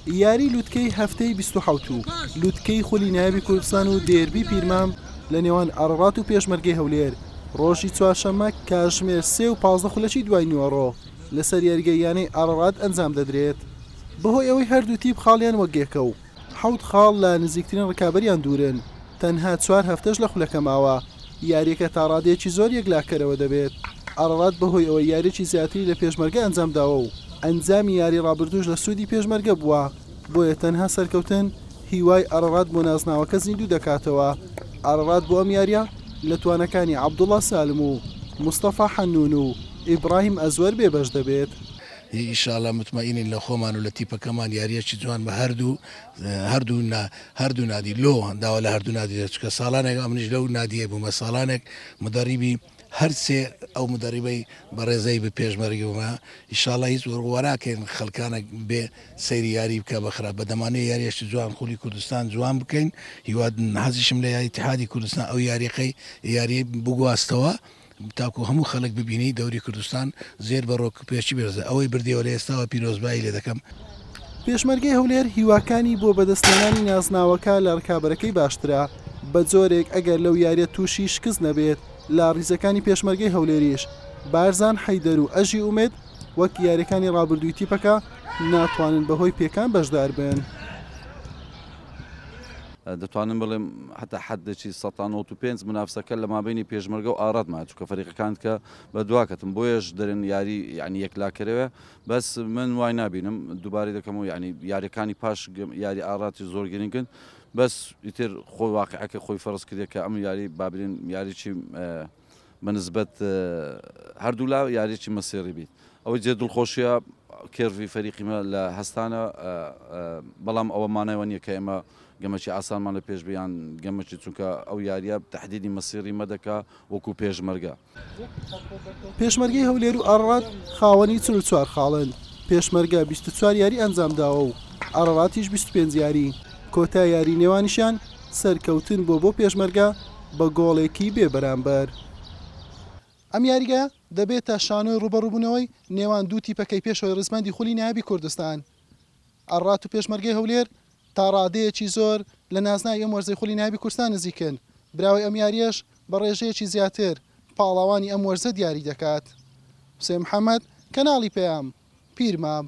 یاری لوتکەی هەفتەی 27 و لوتکەی خولی نایابی کوردستان و دێربی پیرمام لە نێوان ئەڕەڕات و پێشمەرگەی هەولێر ڕۆژی چوارشەممە کاتژمێر 3 و 15 خولەکی دوای نیوەڕۆ لەسەر یاریگەیانەی ئەڕەڕات ئەنجام دەدرێت بەهۆی ئەوەی هەردوو تیپ خاڵیان وەگێکە و 7 خاڵ لە نزیکترین ڕکابەریان دوورن تەنها 4 هەفتەش لە خولەکە ماوە یاریەکە تا ڕادێکی زۆر یەکلاکەرەوە دەبێت ئەڕەڕات بەهۆی ئەوەی یاریێکی زیاتری لە پێشمەرگە ئەنجام داوە و ئەنجامی یاری ڕابردوش لە سوودی پێشمەرگە بووە بۆیە تەنها سەرکەوتن هیوای ئەڕەڕات بۆ نازناوەکە زیندوو دەکاتەوە ئەڕەڕات بۆ ئەم یاریە لە توانەکانی عەبدوڵڵا سالم و مستەفا حەنون و ئیبراهیم ئەزوەر بێبەش دەبێت ئینشاءالله مطمئنین لە خۆمان و لە تیپەکەمان یاریەکی جوان بە هەردوو نادی لۆ هەنداوە لە هەردوو نادی چکە ساڵانێک ئەمنیش لەو نادیە بوومە ساڵانێک مدەریبی هەرسێ ئەو مدەریبەی بەڕێزەی بە پێشمەرگەوە ئینشاءالله هیچ وەراکەین خەڵکانێک بێ سەیری یاری بکە بەخرا بە دەمانەیە یاریەشی جوان خولی کوردستان جوان بکەین هیواد حەزیشم لە اتحادی کوردستان ئەو یاری بگواستەوە تاکو هەموو خەڵک ببینی دەوری کوردستان زێر بە ڕۆک پێشی بێرزە ئەوەی بردیەوە لە ئێستاوە پیرۆزبایی لێ دەکەم پێشمەرگەی هەولێر هیواکانی بۆ بەدەستێنانی نازناوەکە لە ڕکابەرەکەی باشترە بە جۆرێک ئەگەر لەو یاریە تووشی شکست نەبێت لە ڕیزەکانی پێشمەرگەی هەولێریش بارزان حەیدەر و ئەژی ئومێد وەک یاریەکانی ڕابردووی تیپەکە ناتوانن بەهۆی پێکان بەشدار بن دەتوانم بڵێم حتا حدێکی 195 منافسەکە لە مابینی پێشمەرگە و ئاراتما چووکە فەریقەکان کە بە دواکەتم بۆیەش دەرن یاری یعنی یەکلاکەرەوە بەس من وای نبینم دووبارەی دەکەم و یعنی یاریەکانی پاش یاری ئاراتی زۆر گرنگن بەس ئیتر خۆی واقعەکە خۆی فەرز کردێت کە ئەم یاری بابرین یاریی بەنسبەت هەردوو لا یاریی مەسێری بیت ئەوەی جێ دڵخۆشیە کێرفی فەریقیمە لە هەستانە بەڵام ئەوە مانایوە نییە کە ئێمە گەمەکی ئاسانمان لە پێش بیان گەمەکی چونکە ئەو یاریە تهدیدی مەسیری مەدەکە وەکو پێشمەرگە پێشمەرگەی هەولێر و ئەڕەڕات خاوەنی 44 خاڵن پێشمەرگە 24 یاری ئەنجام داوە و ئەڕەڕاتیش 25 یاری کۆتا یاری نێوانیشان سەرکەوتن بۆ پێشمەرگە بە گۆڵێکی بێبەرامبەر ئەم یاریگە دەبێتە شانۆی ڕوبەڕووبوونەوەی نێوان دوو تیپەکەی پێشەوەی ڕزمەندی خولی نایابی کوردستان ئەڕەڕات و پێشمەرگەی هەولێر تا ڕادەیەکی زۆر لە نازنای ئەم وەرزەی خولی نایابی کوردستان نزیکن براوی ئەم یاریەش بە ڕێژەیەکی زیاتر پاڵاوانی ئەم وەرزە دیاری دەکات حوسێن محەممەد کەناڵی پێیام پیرمام